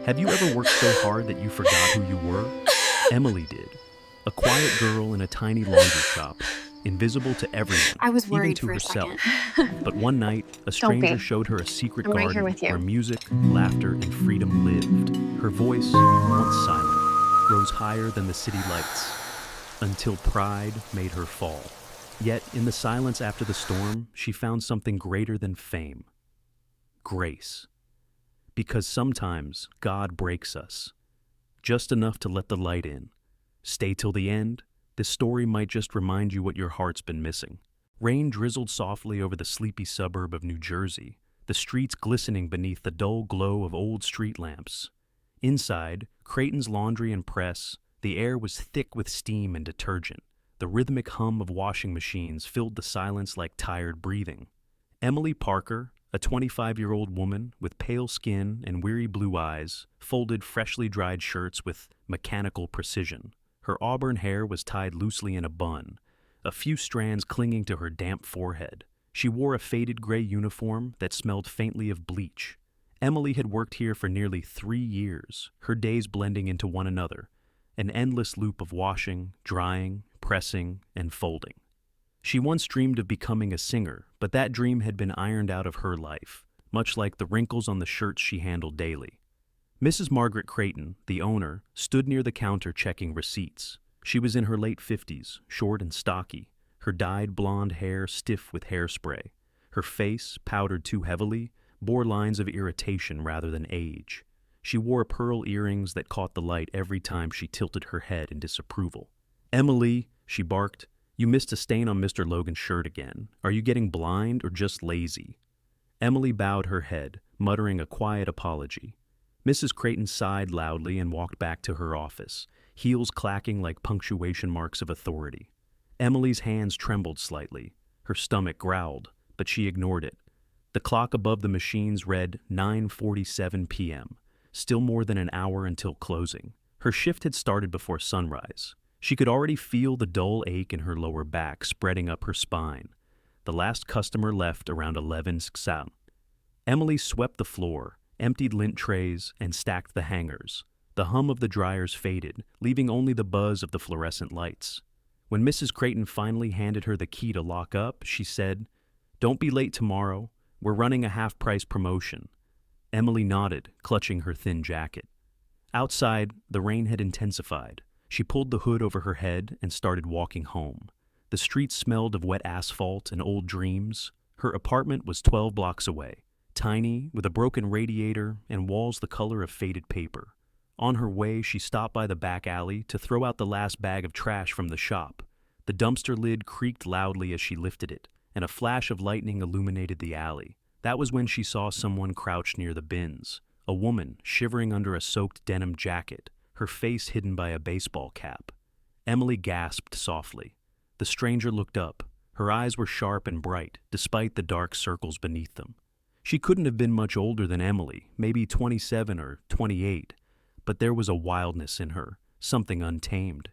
Have you ever worked so hard that you forgot who you were? Emily did. A quiet girl in a tiny laundry shop, invisible to everyone, I was even worried to for a second. herself. But one night, a Don't stranger be. showed her a secret I'm right here garden with where you. music, laughter, and freedom lived. Her voice, once silent, rose higher than the city lights, until pride made her fall. Yet, in the silence after the storm, she found something greater than fame: grace. Because sometimes God breaks us, just enough to let the light in. Stay till the end. This story might just remind you what your heart's been missing. Rain drizzled softly over the sleepy suburb of New Jersey, the streets glistening beneath the dull glow of old street lamps. Inside, Creighton's laundry and press, the air was thick with steam and detergent. The rhythmic hum of washing machines filled the silence like tired breathing. Emily Parker, a 25-year-old woman with pale skin and weary blue eyes, folded freshly dried shirts with mechanical precision. Her auburn hair was tied loosely in a bun, a few strands clinging to her damp forehead. She wore a faded gray uniform that smelled faintly of bleach. Emily had worked here for nearly 3 years, her days blending into one another, an endless loop of washing, drying, pressing, and folding. She once dreamed of becoming a singer, but that dream had been ironed out of her life, much like the wrinkles on the shirts she handled daily. Mrs. Margaret Creighton, the owner, stood near the counter checking receipts. She was in her late 50s, short and stocky, her dyed blonde hair stiff with hairspray. Her face, powdered too heavily, bore lines of irritation rather than age. She wore pearl earrings that caught the light every time she tilted her head in disapproval. "Emily," she barked, "you missed a stain on Mr. Logan's shirt again. Are you getting blind or just lazy?" Emily bowed her head, muttering a quiet apology. Mrs. Creighton sighed loudly and walked back to her office, heels clacking like punctuation marks of authority. Emily's hands trembled slightly. Her stomach growled, but she ignored it. The clock above the machines read 9:47 p.m., still more than an hour until closing. Her shift had started before sunrise. She could already feel the dull ache in her lower back spreading up her spine. The last customer left around 11 p.m. Emily swept the floor, emptied lint trays, and stacked the hangers. The hum of the dryers faded, leaving only the buzz of the fluorescent lights. When Mrs. Creighton finally handed her the key to lock up, she said, "Don't be late tomorrow. We're running a half-price promotion." Emily nodded, clutching her thin jacket. Outside, the rain had intensified. She pulled the hood over her head and started walking home. The streets smelled of wet asphalt and old dreams. Her apartment was 12 blocks away, tiny, with a broken radiator and walls the color of faded paper. On her way, she stopped by the back alley to throw out the last bag of trash from the shop. The dumpster lid creaked loudly as she lifted it, and a flash of lightning illuminated the alley. That was when she saw someone crouched near the bins, a woman shivering under a soaked denim jacket, her face hidden by a baseball cap. Emily gasped softly. The stranger looked up. Her eyes were sharp and bright, despite the dark circles beneath them. She couldn't have been much older than Emily, maybe 27 or 28, but there was a wildness in her, something untamed.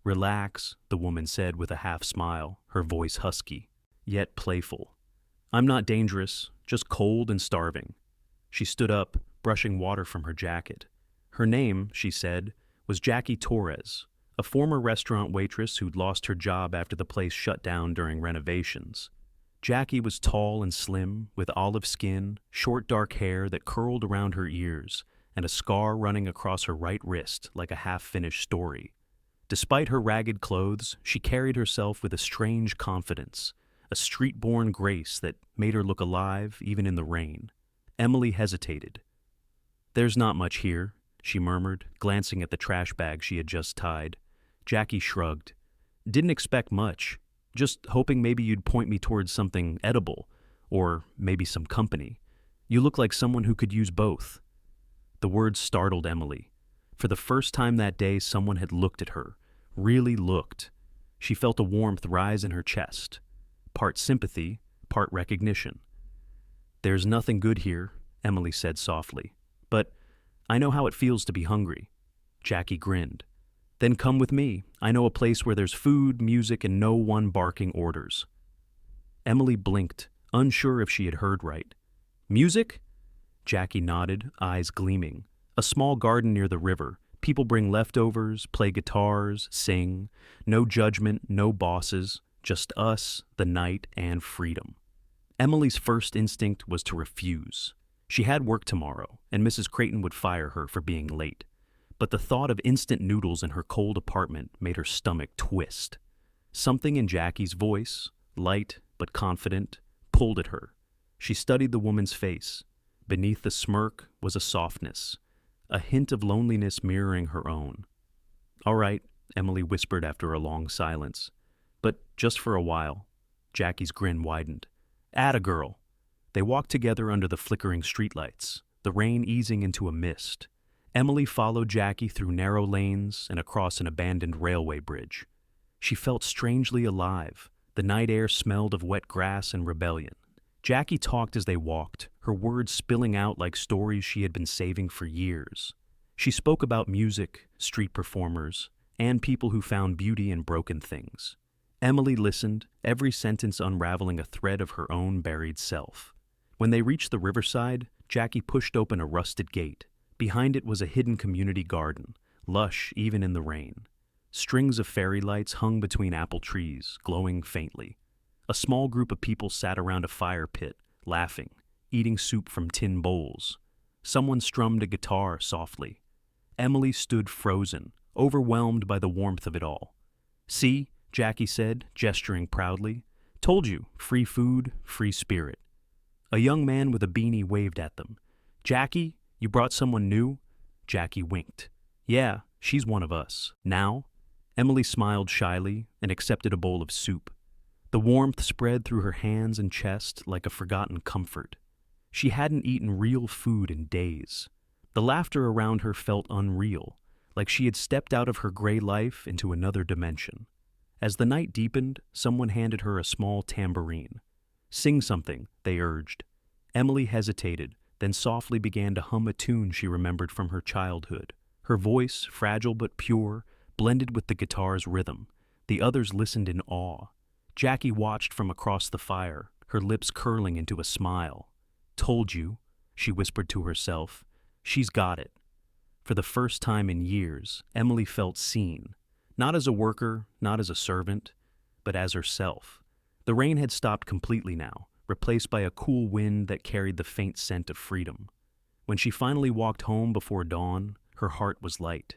"Relax," the woman said with a half smile, her voice husky, yet playful. "I'm not dangerous, just cold and starving." She stood up, brushing water from her jacket. Her name, she said, was Jackie Torres, a former restaurant waitress who'd lost her job after the place shut down during renovations. Jackie was tall and slim, with olive skin, short dark hair that curled around her ears, and a scar running across her right wrist like a half-finished story. Despite her ragged clothes, she carried herself with a strange confidence, a street-born grace that made her look alive even in the rain. Emily hesitated. "There's not much here," she murmured, glancing at the trash bag she had just tied. Jackie shrugged. "Didn't expect much. Just hoping maybe you'd point me towards something edible, or maybe some company. You look like someone who could use both." The words startled Emily. For the first time that day, someone had looked at her, really looked. She felt a warmth rise in her chest, part sympathy, part recognition. "There's nothing good here," Emily said softly, "but I know how it feels to be hungry." Jackie grinned. "Then come with me. I know a place where there's food, music, and no one barking orders." Emily blinked, unsure if she had heard right. "Music?" Jackie nodded, eyes gleaming. A small garden near the river. People bring leftovers, play guitars, sing. No judgment, no bosses, just us, the night, and freedom. Emily's first instinct was to refuse. She had work tomorrow, and Mrs. Creighton would fire her for being late. But the thought of instant noodles in her cold apartment made her stomach twist. Something in Jackie's voice, light but confident, pulled at her. She studied the woman's face. Beneath the smirk was a softness, a hint of loneliness mirroring her own. "All right," Emily whispered after a long silence. "But just for a while." Jackie's grin widened. "Atta girl." They walked together under the flickering streetlights, the rain easing into a mist. Emily followed Jackie through narrow lanes and across an abandoned railway bridge. She felt strangely alive. The night air smelled of wet grass and rebellion. Jackie talked as they walked, her words spilling out like stories she had been saving for years. She spoke about music, street performers, and people who found beauty in broken things. Emily listened, every sentence unraveling a thread of her own buried self. When they reached the riverside, Jackie pushed open a rusted gate. Behind it was a hidden community garden, lush even in the rain. Strings of fairy lights hung between apple trees, glowing faintly. A small group of people sat around a fire pit, laughing, eating soup from tin bowls. Someone strummed a guitar softly. Emily stood frozen, overwhelmed by the warmth of it all. "See," Jackie said, gesturing proudly. "Told you, free food, free spirit." A young man with a beanie waved at them. "Jackie, you brought someone new?" Jackie winked. "Yeah, she's one of us. Now?" Emily smiled shyly and accepted a bowl of soup. The warmth spread through her hands and chest like a forgotten comfort. She hadn't eaten real food in days. The laughter around her felt unreal, like she had stepped out of her gray life into another dimension. As the night deepened, someone handed her a small tambourine. "Sing something," they urged. Emily hesitated, then softly began to hum a tune she remembered from her childhood. Her voice, fragile but pure, blended with the guitar's rhythm. The others listened in awe. Jackie watched from across the fire, her lips curling into a smile. "Told you," she whispered to herself. "She's got it." For the first time in years, Emily felt seen. Not as a worker, not as a servant, but as herself. The rain had stopped completely now, replaced by a cool wind that carried the faint scent of freedom. When she finally walked home before dawn, her heart was light.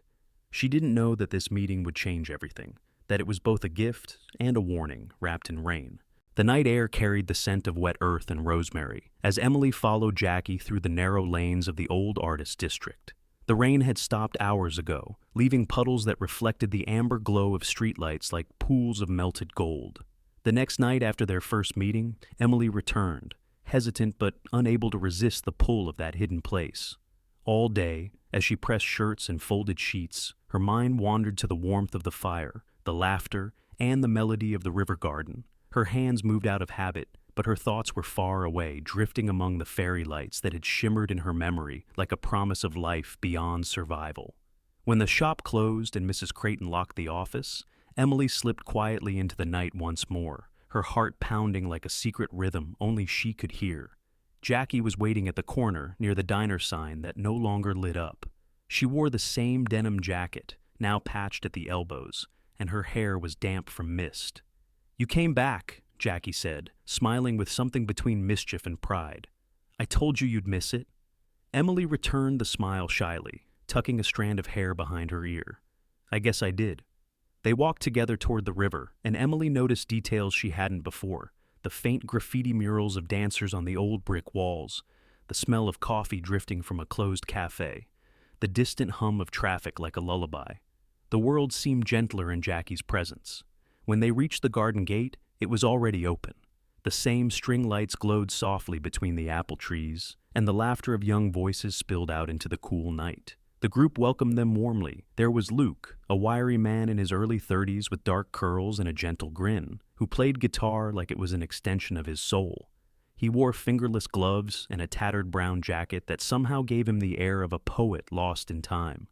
She didn't know that this meeting would change everything, that it was both a gift and a warning wrapped in rain. The night air carried the scent of wet earth and rosemary as Emily followed Jackie through the narrow lanes of the old artist district. The rain had stopped hours ago, leaving puddles that reflected the amber glow of streetlights like pools of melted gold. The next night after their first meeting, Emily returned, hesitant but unable to resist the pull of that hidden place. All day, as she pressed shirts and folded sheets, her mind wandered to the warmth of the fire, the laughter, and the melody of the river garden. Her hands moved out of habit, but her thoughts were far away, drifting among the fairy lights that had shimmered in her memory like a promise of life beyond survival. When the shop closed and Mrs. Creighton locked the office, Emily slipped quietly into the night once more, her heart pounding like a secret rhythm only she could hear. Jackie was waiting at the corner near the diner sign that no longer lit up. She wore the same denim jacket, now patched at the elbows, and her hair was damp from mist. "You came back," Jackie said, smiling with something between mischief and pride. "I told you you'd miss it." Emily returned the smile shyly, tucking a strand of hair behind her ear. "I guess I did." They walked together toward the river, and Emily noticed details she hadn't before. The faint graffiti murals of dancers on the old brick walls, the smell of coffee drifting from a closed cafe, the distant hum of traffic like a lullaby. The world seemed gentler in Jackie's presence. When they reached the garden gate, it was already open. The same string lights glowed softly between the apple trees, and the laughter of young voices spilled out into the cool night. The group welcomed them warmly. There was Luke, a wiry man in his early 30s with dark curls and a gentle grin, who played guitar like it was an extension of his soul. He wore fingerless gloves and a tattered brown jacket that somehow gave him the air of a poet lost in time.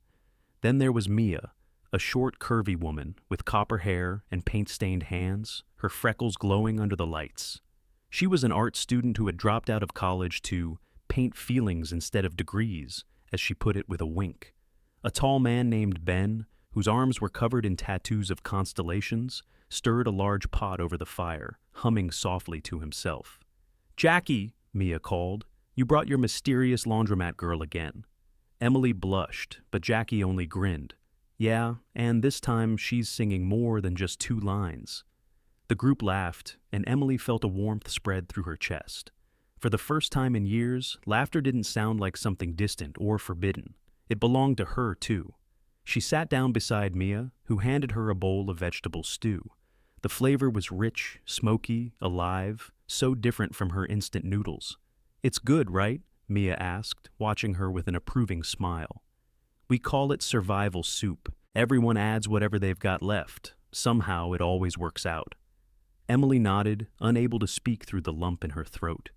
Then there was Mia, a short, curvy woman with copper hair and paint-stained hands, her freckles glowing under the lights. She was an art student who had dropped out of college to paint feelings instead of degrees, as she put it with a wink. A tall man named Ben, whose arms were covered in tattoos of constellations, stirred a large pot over the fire, humming softly to himself. "Jackie," Mia called, "you brought your mysterious laundromat girl again." Emily blushed, but Jackie only grinned. "Yeah, and this time she's singing more than just 2 lines." The group laughed, and Emily felt a warmth spread through her chest. For the first time in years, laughter didn't sound like something distant or forbidden. It belonged to her, too. She sat down beside Mia, who handed her a bowl of vegetable stew. The flavor was rich, smoky, alive, so different from her instant noodles. "It's good, right?" Mia asked, watching her with an approving smile. "We call it survival soup. Everyone adds whatever they've got left. Somehow it always works out." Emily nodded, unable to speak through the lump in her throat.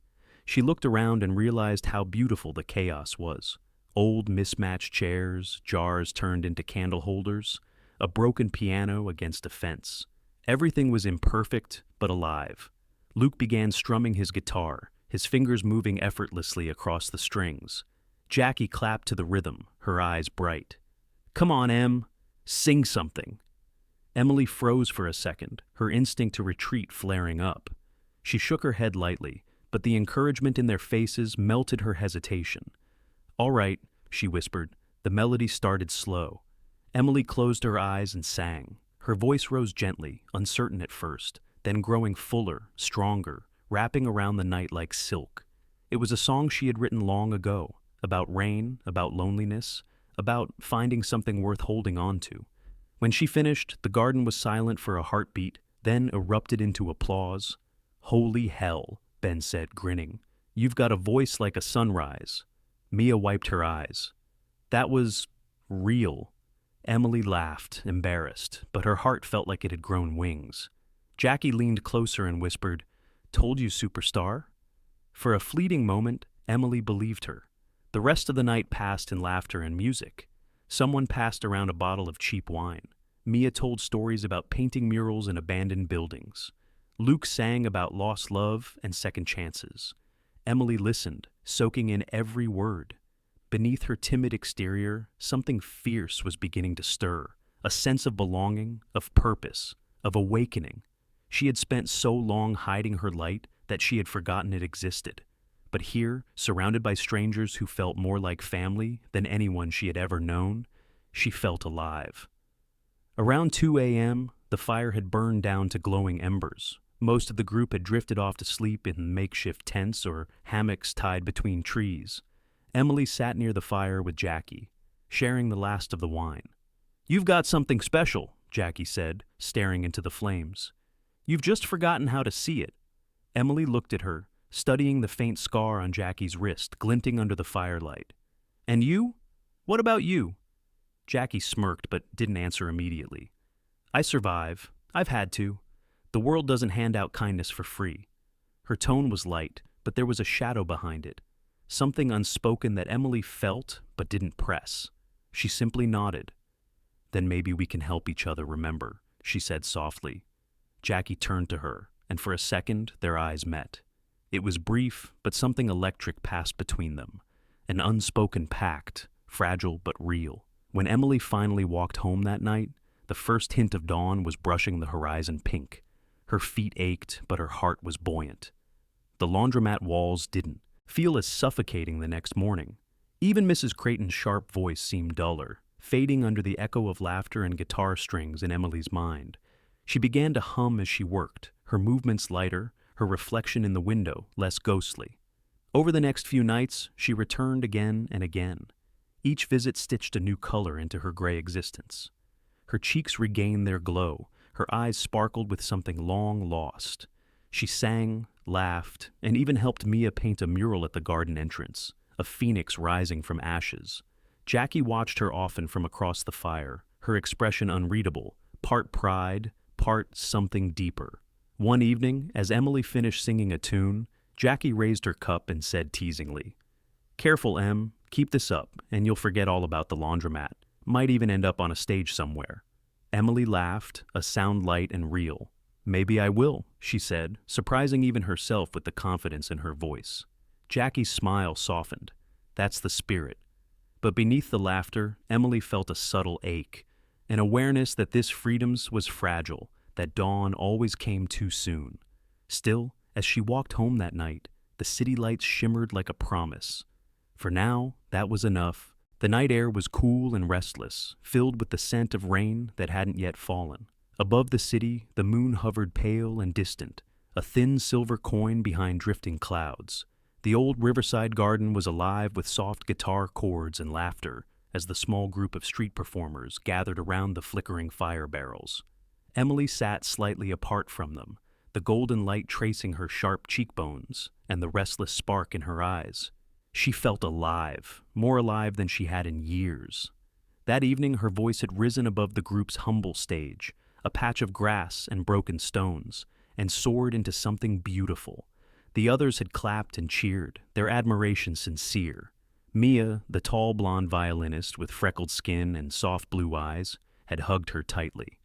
She looked around and realized how beautiful the chaos was. Old mismatched chairs, jars turned into candle holders, a broken piano against a fence. Everything was imperfect, but alive. Luke began strumming his guitar, his fingers moving effortlessly across the strings. Jackie clapped to the rhythm, her eyes bright. "Come on, Em, sing something." Emily froze for a second, her instinct to retreat flaring up. She shook her head lightly, but the encouragement in their faces melted her hesitation. "All right," she whispered. The melody started slow. Emily closed her eyes and sang. Her voice rose gently, uncertain at first, then growing fuller, stronger, wrapping around the night like silk. It was a song she had written long ago, about rain, about loneliness, about finding something worth holding on to. When she finished, the garden was silent for a heartbeat, then erupted into applause. "Holy hell," Ben said, grinning. "You've got a voice like a sunrise." Mia wiped her eyes. "That was real." Emily laughed, embarrassed, but her heart felt like it had grown wings. Jackie leaned closer and whispered, "Told you, superstar?" For a fleeting moment, Emily believed her. The rest of the night passed in laughter and music. Someone passed around a bottle of cheap wine. Mia told stories about painting murals in abandoned buildings. Luke sang about lost love and second chances. Emily listened, soaking in every word. Beneath her timid exterior, something fierce was beginning to stir, a sense of belonging, of purpose, of awakening. She had spent so long hiding her light that she had forgotten it existed. But here, surrounded by strangers who felt more like family than anyone she had ever known, she felt alive. Around 2 a.m., the fire had burned down to glowing embers. Most of the group had drifted off to sleep in makeshift tents or hammocks tied between trees. Emily sat near the fire with Jackie, sharing the last of the wine. "You've got something special," Jackie said, staring into the flames. "You've just forgotten how to see it." Emily looked at her, studying the faint scar on Jackie's wrist, glinting under the firelight. "And you? What about you?" Jackie smirked but didn't answer immediately. "I survive. I've had to. The world doesn't hand out kindness for free." Her tone was light, but there was a shadow behind it, something unspoken that Emily felt but didn't press. She simply nodded. "Then maybe we can help each other remember," she said softly. Jackie turned to her, and for a second their eyes met. It was brief, but something electric passed between them. An unspoken pact, fragile but real. When Emily finally walked home that night, the first hint of dawn was brushing the horizon pink. Her feet ached, but her heart was buoyant. The laundromat walls didn't feel as suffocating the next morning. Even Mrs. Creighton's sharp voice seemed duller, fading under the echo of laughter and guitar strings in Emily's mind. She began to hum as she worked, her movements lighter, her reflection in the window less ghostly. Over the next few nights, she returned again and again. Each visit stitched a new color into her gray existence. Her cheeks regained their glow, her eyes sparkled with something long lost. She sang, laughed, and even helped Mia paint a mural at the garden entrance, a phoenix rising from ashes. Jackie watched her often from across the fire, her expression unreadable, part pride, part something deeper. One evening, as Emily finished singing a tune, Jackie raised her cup and said teasingly, "Careful, Em, keep this up, and you'll forget all about the laundromat. Might even end up on a stage somewhere." Emily laughed, a sound light and real. "Maybe I will," she said, surprising even herself with the confidence in her voice. Jackie's smile softened. "That's the spirit." But beneath the laughter, Emily felt a subtle ache, an awareness that this freedom was fragile, that dawn always came too soon. Still, as she walked home that night, the city lights shimmered like a promise. For now, that was enough. The night air was cool and restless, filled with the scent of rain that hadn't yet fallen. Above the city, the moon hovered pale and distant, a thin silver coin behind drifting clouds. The old riverside garden was alive with soft guitar chords and laughter as the small group of street performers gathered around the flickering fire barrels. Emily sat slightly apart from them, the golden light tracing her sharp cheekbones and the restless spark in her eyes. She felt alive, more alive than she had in years. That evening, her voice had risen above the group's humble stage, a patch of grass and broken stones, and soared into something beautiful. The others had clapped and cheered, their admiration sincere. Mia, the tall blonde violinist with freckled skin and soft blue eyes, had hugged her tightly.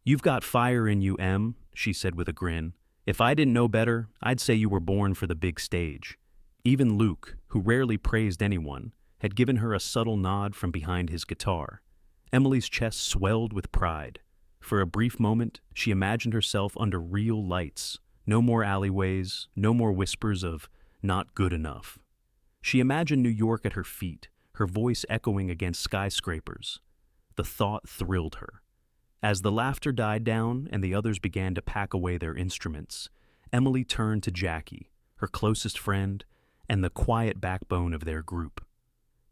"You've got fire in you, Em," she said with a grin. "If I didn't know better, I'd say you were born for the big stage." Even Luke, who rarely praised anyone, had given her a subtle nod from behind his guitar. Emily's chest swelled with pride. For a brief moment, she imagined herself under real lights. No more alleyways, no more whispers of "not good enough." She imagined New York at her feet, her voice echoing against skyscrapers. The thought thrilled her. As the laughter died down and the others began to pack away their instruments, Emily turned to Jackie, her closest friend, and the quiet backbone of their group.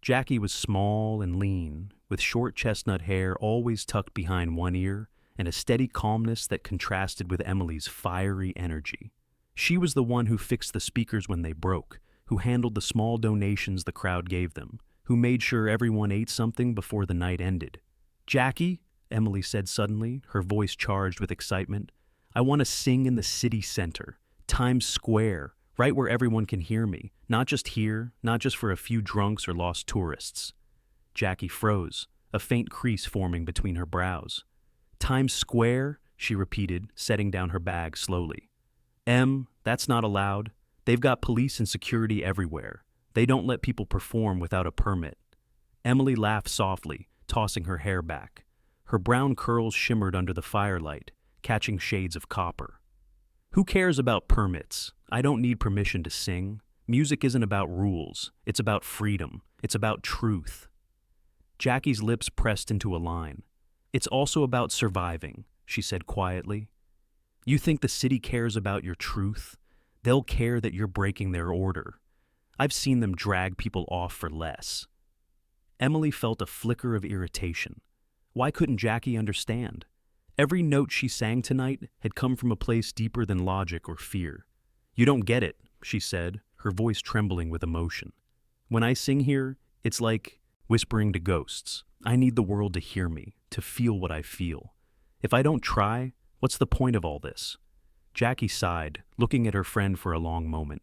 Jackie was small and lean, with short chestnut hair always tucked behind one ear and a steady calmness that contrasted with Emily's fiery energy. She was the one who fixed the speakers when they broke, who handled the small donations the crowd gave them, who made sure everyone ate something before the night ended. "Jackie," Emily said suddenly, her voice charged with excitement, "I want to sing in the city center, Times Square, right where everyone can hear me, not just here, not just for a few drunks or lost tourists." Jackie froze, a faint crease forming between her brows. "Times Square?" she repeated, setting down her bag slowly. "Em, that's not allowed. They've got police and security everywhere. They don't let people perform without a permit." Emily laughed softly, tossing her hair back. Her brown curls shimmered under the firelight, catching shades of copper. "Who cares about permits? I don't need permission to sing. Music isn't about rules. It's about freedom. It's about truth." Jackie's lips pressed into a line. "It's also about surviving," she said quietly. "You think the city cares about your truth? They'll care that you're breaking their order. I've seen them drag people off for less." Emily felt a flicker of irritation. Why couldn't Jackie understand? Every note she sang tonight had come from a place deeper than logic or fear. "You don't get it," she said, her voice trembling with emotion. "When I sing here, it's like whispering to ghosts. I need the world to hear me, to feel what I feel. If I don't try, what's the point of all this?" Jackie sighed, looking at her friend for a long moment.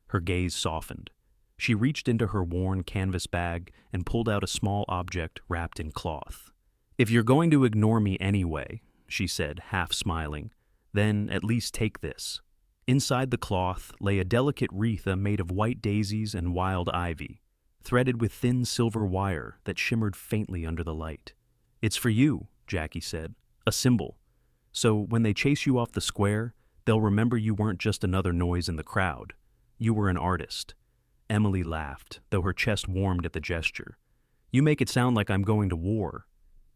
Her gaze softened. She reached into her worn canvas bag and pulled out a small object wrapped in cloth. "If you're going to ignore me anyway," she said, half smiling, "then at least take this." Inside the cloth lay a delicate wreath made of white daisies and wild ivy, threaded with thin silver wire that shimmered faintly under the light. "It's for you," Jackie said, "a symbol. So when they chase you off the square, they'll remember you weren't just another noise in the crowd. You were an artist." Emily laughed, though her chest warmed at the gesture. "You make it sound like I'm going to war."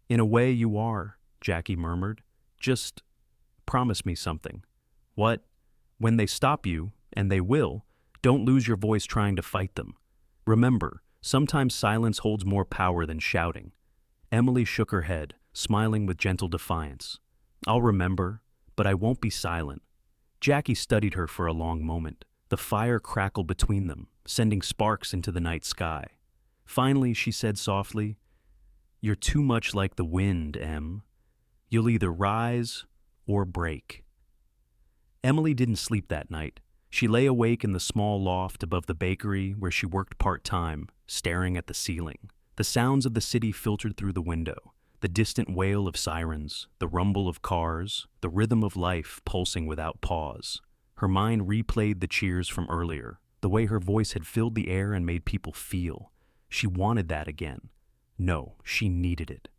"In a way you are," Jackie murmured. "Just promise me something." "What?" "When they stop you, and they will, don't lose your voice trying to fight them. Remember, sometimes silence holds more power than shouting." Emily shook her head, smiling with gentle defiance. "I'll remember, but I won't be silent." Jackie studied her for a long moment. The fire crackled between them, sending sparks into the night sky. Finally, she said softly, "You're too much like the wind, Em. You'll either rise or break." Emily didn't sleep that night. She lay awake in the small loft above the bakery where she worked part-time, staring at the ceiling. The sounds of the city filtered through the window, the distant wail of sirens, the rumble of cars, the rhythm of life pulsing without pause. Her mind replayed the cheers from earlier, the way her voice had filled the air and made people feel. She wanted that again. No, she needed it.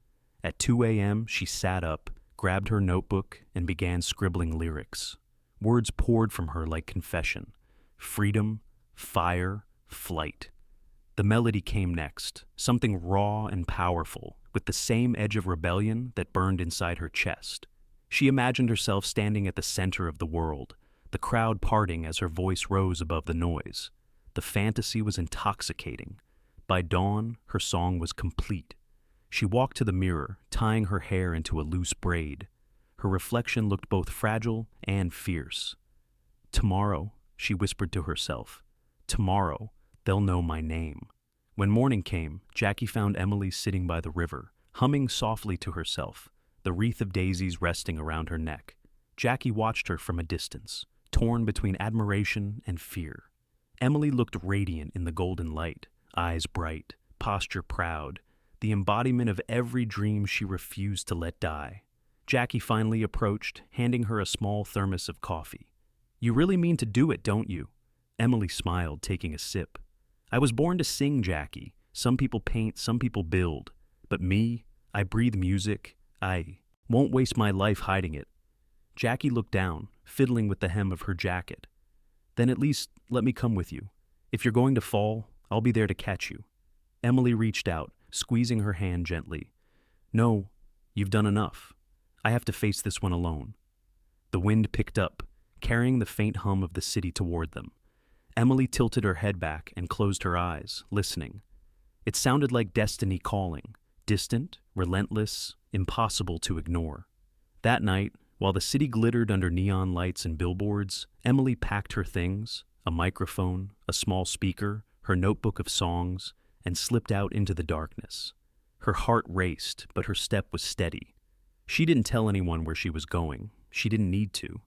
At 2 a.m., she sat up, grabbed her notebook, and began scribbling lyrics. Words poured from her like confession. Freedom, fire, flight. The melody came next, something raw and powerful, with the same edge of rebellion that burned inside her chest. She imagined herself standing at the center of the world, the crowd parting as her voice rose above the noise. The fantasy was intoxicating. By dawn, her song was complete. She walked to the mirror, tying her hair into a loose braid. Her reflection looked both fragile and fierce. Tomorrow, she whispered to herself, tomorrow, they'll know my name. When morning came, Jackie found Emily sitting by the river, humming softly to herself, the wreath of daisies resting around her neck. Jackie watched her from a distance, torn between admiration and fear. Emily looked radiant in the golden light, eyes bright, posture proud, the embodiment of every dream she refused to let die. Jackie finally approached, handing her a small thermos of coffee. "You really mean to do it, don't you?" Emily smiled, taking a sip. "I was born to sing, Jackie. Some people paint, some people build. But me, I breathe music. I won't waste my life hiding it." Jackie looked down, fiddling with the hem of her jacket. "Then at least let me come with you. If you're going to fall, I'll be there to catch you." Emily reached out, squeezing her hand gently. "No, you've done enough. I have to face this one alone." The wind picked up, carrying the faint hum of the city toward them. Emily tilted her head back and closed her eyes, listening. It sounded like destiny calling, distant, relentless, impossible to ignore. That night, while the city glittered under neon lights and billboards, Emily packed her things, a microphone, a small speaker, her notebook of songs, and slipped out into the darkness. Her heart raced, but her step was steady. She didn't tell anyone where she was going. She didn't need to.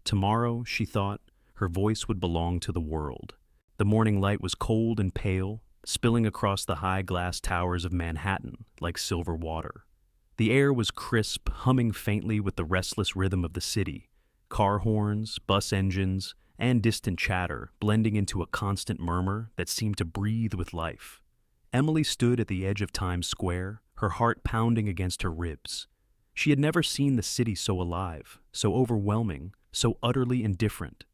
Tomorrow, she thought, her voice would belong to the world. The morning light was cold and pale, spilling across the high glass towers of Manhattan like silver water. The air was crisp, humming faintly with the restless rhythm of the city, car horns, bus engines, and distant chatter blending into a constant murmur that seemed to breathe with life. Emily stood at the edge of Times Square, her heart pounding against her ribs. She had never seen the city so alive, so overwhelming, so utterly indifferent.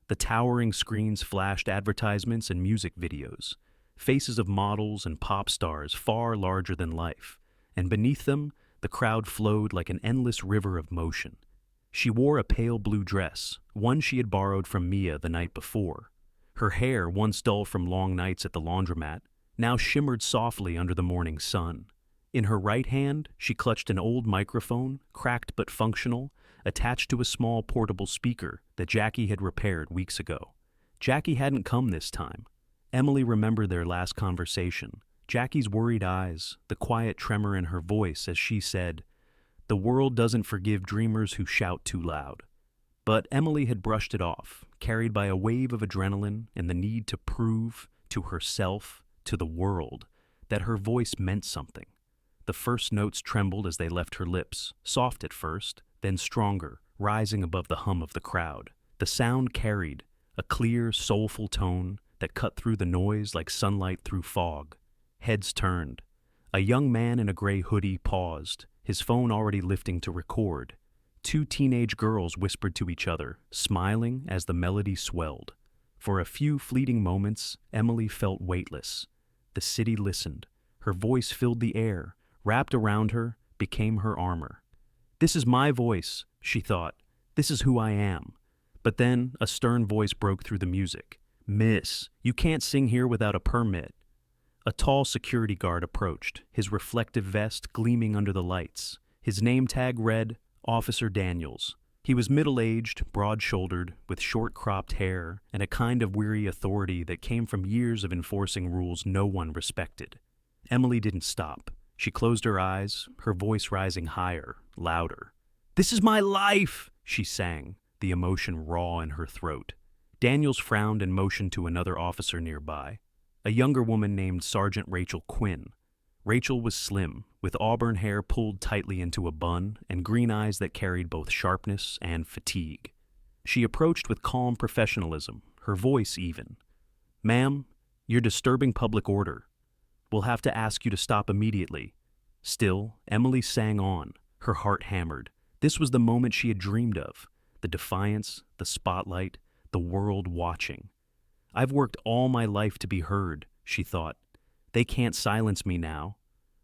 The towering screens flashed advertisements and music videos, faces of models and pop stars far larger than life, and beneath them, the crowd flowed like an endless river of motion. She wore a pale blue dress, one she had borrowed from Mia the night before. Her hair, once dull from long nights at the laundromat, now shimmered softly under the morning sun. In her right hand, she clutched an old microphone, cracked but functional, attached to a small portable speaker that Jackie had repaired weeks ago. Jackie hadn't come this time. Emily remembered their last conversation, Jackie's worried eyes, the quiet tremor in her voice as she said, "The world doesn't forgive dreamers who shout too loud." But Emily had brushed it off, carried by a wave of adrenaline and the need to prove, to herself, to the world, that her voice meant something. The first notes trembled as they left her lips, soft at first, then stronger, rising above the hum of the crowd. The sound carried, a clear, soulful tone that cut through the noise like sunlight through fog. Heads turned. A young man in a gray hoodie paused, his phone already lifting to record. Two teenage girls whispered to each other, smiling as the melody swelled. For a few fleeting moments, Emily felt weightless. The city listened. Her voice filled the air, wrapped around her, became her armor. "This is my voice," she thought. "This is who I am." But then a stern voice broke through the music. "Miss, you can't sing here without a permit." A tall security guard approached, his reflective vest gleaming under the lights. His name tag read, Officer Daniels. He was middle-aged, broad-shouldered, with short-cropped hair, and a kind of weary authority that came from years of enforcing rules no one respected. Emily didn't stop. She closed her eyes, her voice rising higher, louder. "This is my life!" she sang, the emotion raw in her throat. Daniels frowned and motioned to another officer nearby, a younger woman named Sergeant Rachel Quinn. Rachel was slim, with auburn hair pulled tightly into a bun and green eyes that carried both sharpness and fatigue. She approached with calm professionalism, her voice even. "Ma'am, you're disturbing public order." We'll have to ask you to stop immediately." Still, Emily sang on, her heart hammered. This was the moment she had dreamed of. The defiance, the spotlight, the world watching. "I've worked all my life to be heard," she thought. "They can't silence me now."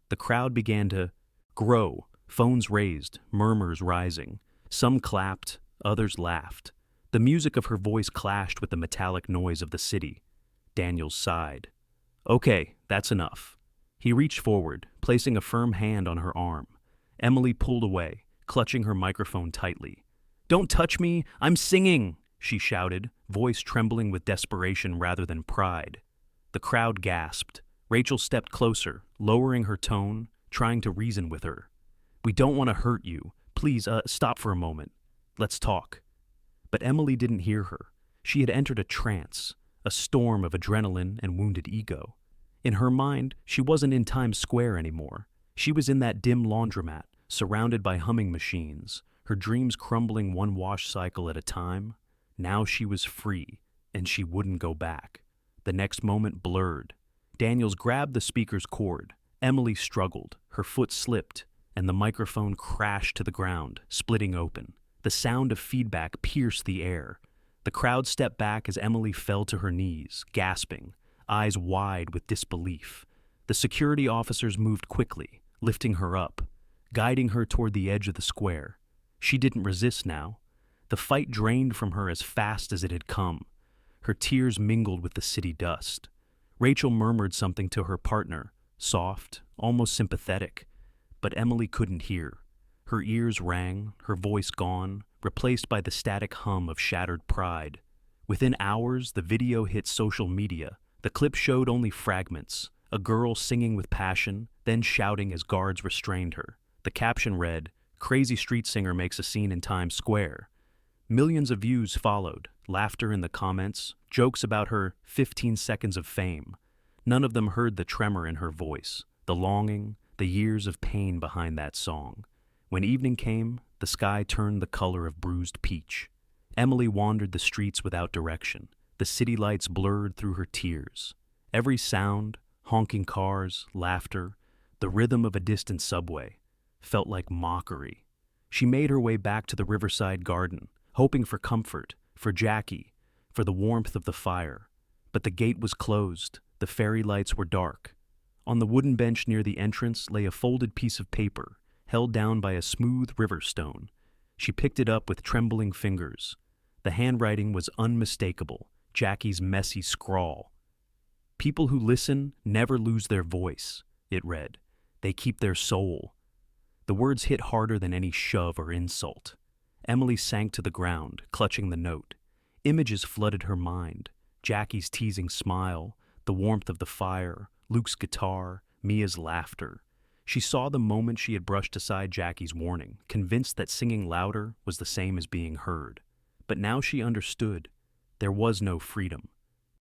The crowd began to grow, phones raised, murmurs rising. Some clapped, others laughed. The music of her voice clashed with the metallic noise of the city. Daniel sighed. "Okay, that's enough." He reached forward, placing a firm hand on her arm. Emily pulled away, clutching her microphone tightly. "Don't touch me! I'm singing!" she shouted, voice trembling with desperation rather than pride. The crowd gasped. Rachel stepped closer, lowering her tone, trying to reason with her. "We don't want to hurt you. Please, stop for a moment. Let's talk." But Emily didn't hear her. She had entered a trance, a storm of adrenaline and wounded ego. In her mind, she wasn't in Times Square anymore. She was in that dim laundromat, surrounded by humming machines, her dreams crumbling one wash cycle at a time. Now she was free, and she wouldn't go back. The next moment blurred. Daniels grabbed the speaker's cord. Emily struggled, her foot slipped, and the microphone crashed to the ground, splitting open. The sound of feedback pierced the air. The crowd stepped back as Emily fell to her knees, gasping, eyes wide with disbelief. The security officers moved quickly, lifting her up, guiding her toward the edge of the square. She didn't resist now. The fight drained from her as fast as it had come. Her tears mingled with the city dust. Rachel murmured something to her partner, soft, almost sympathetic, but Emily couldn't hear. Her ears rang, her voice gone, replaced by the static hum of shattered pride. Within hours, the video hit social media. The clip showed only fragments, a girl singing with passion, then shouting as guards restrained her. The caption read, "Crazy street singer makes a scene in Times Square." Millions of views followed, laughter in the comments, jokes about her 15 seconds of fame. None of them heard the tremor in her voice, the longing, the years of pain behind that song. When evening came, the sky turned the color of bruised peach. Emily wandered the streets without direction. The city lights blurred through her tears. Every sound, honking cars, laughter, the rhythm of a distant subway, felt like mockery. She made her way back to the riverside garden, hoping for comfort, for Jackie, for the warmth of the fire. But the gate was closed, the fairy lights were dark. On the wooden bench near the entrance lay a folded piece of paper, held down by a smooth river stone. She picked it up with trembling fingers. The handwriting was unmistakable, Jackie's messy scrawl. "People who listen never lose their voice," it read. "They keep their soul." The words hit harder than any shove or insult. Emily sank to the ground, clutching the note. Images flooded her mind. Jackie's teasing smile, the warmth of the fire, Luke's guitar, Mia's laughter. She saw the moment she had brushed aside Jackie's warning, convinced that singing louder was the same as being heard. But now she understood. There was no freedom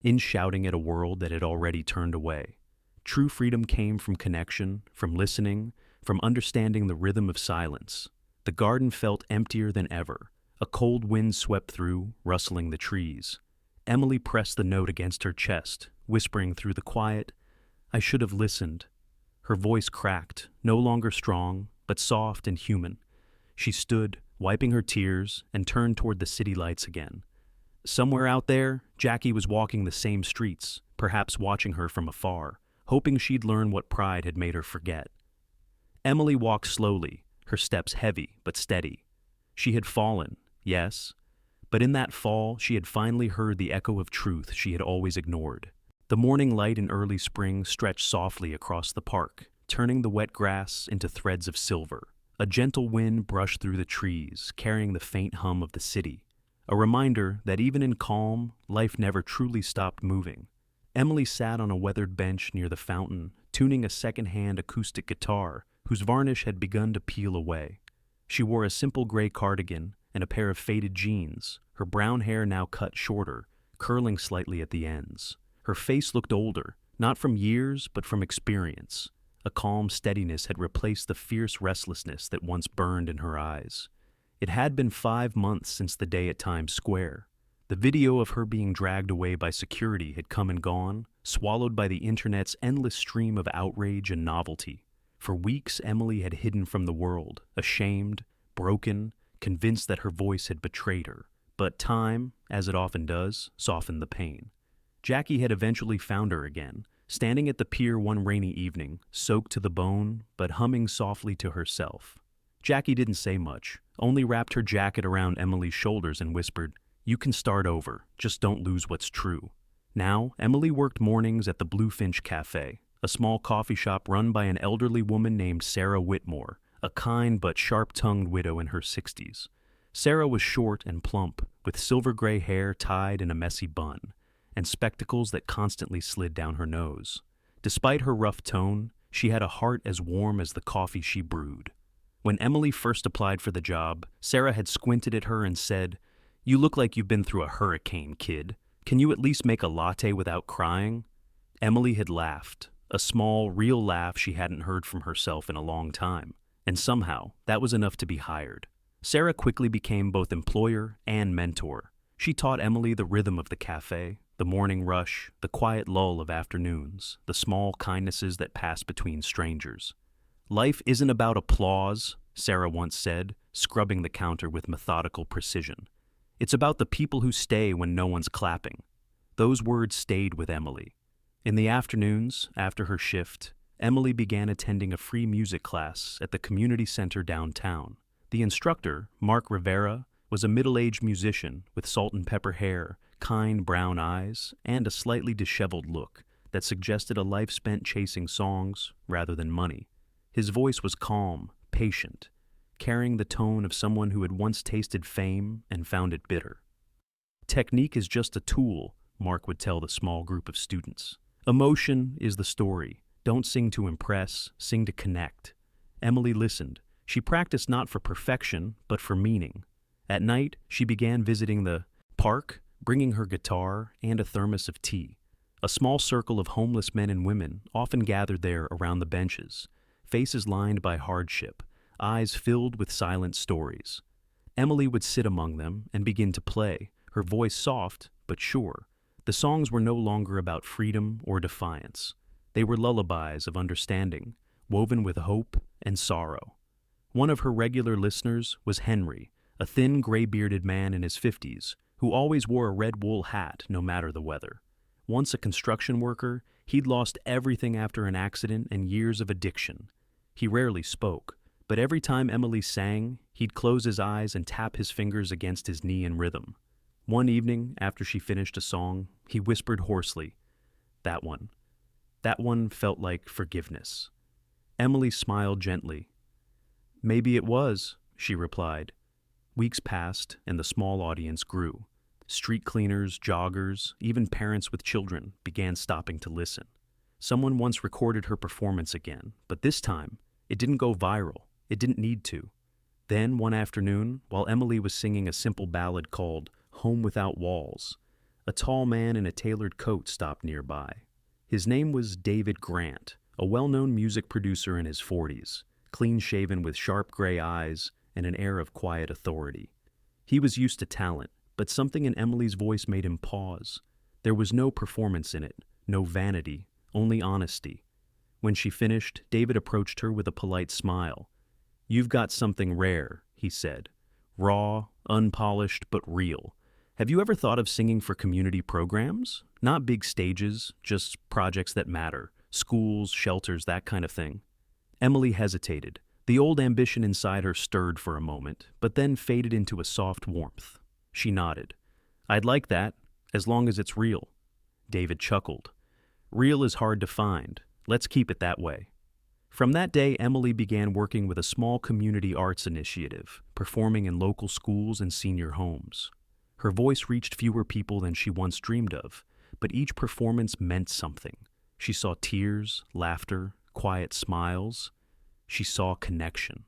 in shouting at a world that had already turned away. True freedom came from connection, from listening, from understanding the rhythm of silence. The garden felt emptier than ever. A cold wind swept through, rustling the trees. Emily pressed the note against her chest, whispering through the quiet, "I should have listened." Her voice cracked, no longer strong, but soft and human. She stood, wiping her tears, and turned toward the city lights again. Somewhere out there, Jackie was walking the same streets, perhaps watching her from afar, hoping she'd learn what pride had made her forget. Emily walked slowly, her steps heavy but steady. She had fallen, yes, but in that fall she had finally heard the echo of truth she had always ignored. The morning light in early spring stretched softly across the park, turning the wet grass into threads of silver. A gentle wind brushed through the trees, carrying the faint hum of the city. A reminder that even in calm, life never truly stopped moving. Emily sat on a weathered bench near the fountain, tuning a second-hand acoustic guitar whose varnish had begun to peel away. She wore a simple gray cardigan and a pair of faded jeans, her brown hair now cut shorter, curling slightly at the ends. Her face looked older, not from years but from experience. A calm steadiness had replaced the fierce restlessness that once burned in her eyes. It had been 5 months since the day at Times Square. The video of her being dragged away by security had come and gone, swallowed by the internet's endless stream of outrage and novelty. For weeks, Emily had hidden from the world, ashamed, broken, convinced that her voice had betrayed her. But time, as it often does, softened the pain. Jackie had eventually found her again, standing at the pier one rainy evening, soaked to the bone, but humming softly to herself. Jackie didn't say much, only wrapped her jacket around Emily's shoulders and whispered, "You can start over, just don't lose what's true." Now, Emily worked mornings at the Bluefinch Cafe, a small coffee shop run by an elderly woman named Sarah Whitmore, a kind but sharp-tongued widow in her 60s. Sarah was short and plump, with silver-gray hair tied in a messy bun, and spectacles that constantly slid down her nose. Despite her rough tone, she had a heart as warm as the coffee she brewed. When Emily first applied for the job, Sarah had squinted at her and said, "You look like you've been through a hurricane, kid. Can you at least make a latte without crying?" Emily had laughed, a small, real laugh she hadn't heard from herself in a long time, and somehow that was enough to be hired. Sarah quickly became both employer and mentor. She taught Emily the rhythm of the cafe, the morning rush, the quiet lull of afternoons, the small kindnesses that pass between strangers. "Life isn't about applause," Sarah once said, scrubbing the counter with methodical precision. "It's about the people who stay when no one's clapping." Those words stayed with Emily. In the afternoons, after her shift, Emily began attending a free music class at the community center downtown. The instructor, Mark Rivera, was a middle-aged musician with salt and pepper hair, kind brown eyes, and a slightly disheveled look that suggested a life spent chasing songs rather than money. His voice was calm, patient, carrying the tone of someone who had once tasted fame and found it bitter. "Technique is just a tool," Mark would tell the small group of students. "Emotion is the story. Don't sing to impress, sing to connect." Emily listened. She practiced not for perfection, but for meaning. At night, she began visiting the park, bringing her guitar and a thermos of tea. A small circle of homeless men and women often gathered there around the benches, faces lined by hardship, eyes filled with silent stories. Emily would sit among them and begin to play, her voice soft but sure. The songs were no longer about freedom or defiance. They were lullabies of understanding, woven with hope and sorrow. One of her regular listeners was Henry, a thin, gray-bearded man in his 50s, who always wore a red wool hat no matter the weather. Once a construction worker, he'd lost everything after an accident and years of addiction. He rarely spoke, but every time Emily sang, he'd close his eyes and tap his fingers against his knee in rhythm. One evening, after she finished a song, he whispered hoarsely, "That one. That one felt like forgiveness." Emily smiled gently. "Maybe it was," she replied. Weeks passed, and the small audience grew. Street cleaners, joggers, even parents with children began stopping to listen. Someone once recorded her performance again, but this time, it didn't go viral. It didn't need to. Then, one afternoon, while Emily was singing a simple ballad called "Home Without Walls," a tall man in a tailored coat stopped nearby. His name was David Grant, a well-known music producer in his 40s, clean-shaven with sharp gray eyes and an air of quiet authority. He was used to talent, but something in Emily's voice made him pause. There was no performance in it, no vanity, only honesty. When she finished, David approached her with a polite smile. "You've got something rare," he said. "Raw, unpolished, but real. Have you ever thought of singing for community programs? Not big stages, just projects that matter. Schools, shelters, that kind of thing." Emily hesitated. The old ambition inside her stirred for a moment, but then faded into a soft warmth. She nodded. "I'd like that, as long as it's real." David chuckled. "Real is hard to find. Let's keep it that way." From that day, Emily began working with a small community arts initiative, performing in local schools and senior homes. Her voice reached fewer people than she once dreamed of, but each performance meant something. She saw tears, laughter, quiet smiles. She saw connection.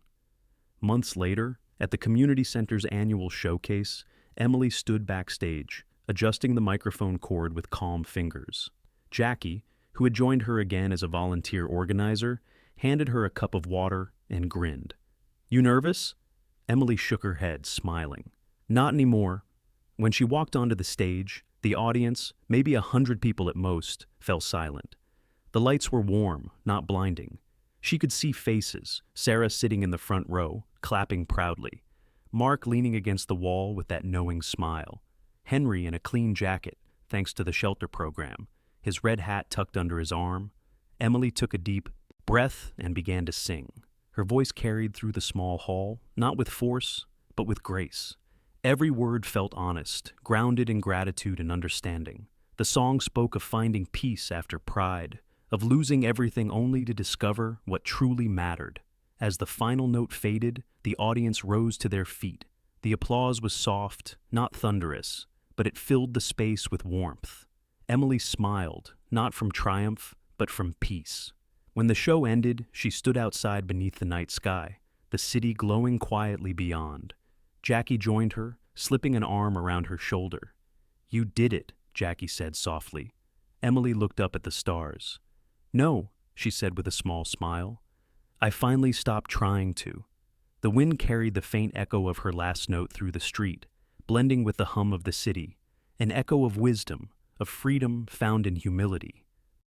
Months later, at the community center's annual showcase, Emily stood backstage, adjusting the microphone cord with calm fingers. Jackie, who had joined her again as a volunteer organizer, handed her a cup of water and grinned. "You nervous?" Emily shook her head, smiling. "Not anymore." When she walked onto the stage, The audience, maybe 100 people at most, fell silent. The lights were warm, not blinding. She could see faces, Sarah sitting in the front row, clapping proudly. Mark leaning against the wall with that knowing smile. Henry in a clean jacket, thanks to the shelter program, his red hat tucked under his arm. Emily took a deep breath and began to sing. Her voice carried through the small hall, not with force, but with grace. Every word felt honest, grounded in gratitude and understanding. The song spoke of finding peace after pride, of losing everything only to discover what truly mattered. As the final note faded, the audience rose to their feet. The applause was soft, not thunderous, but it filled the space with warmth. Emily smiled, not from triumph, but from peace. When the show ended, she stood outside beneath the night sky, the city glowing quietly beyond. Jackie joined her, slipping an arm around her shoulder. "You did it," Jackie said softly. Emily looked up at the stars. "No," she said with a small smile. "I finally stopped trying to." The wind carried the faint echo of her last note through the street, blending with the hum of the city, an echo of wisdom, of freedom found in humility.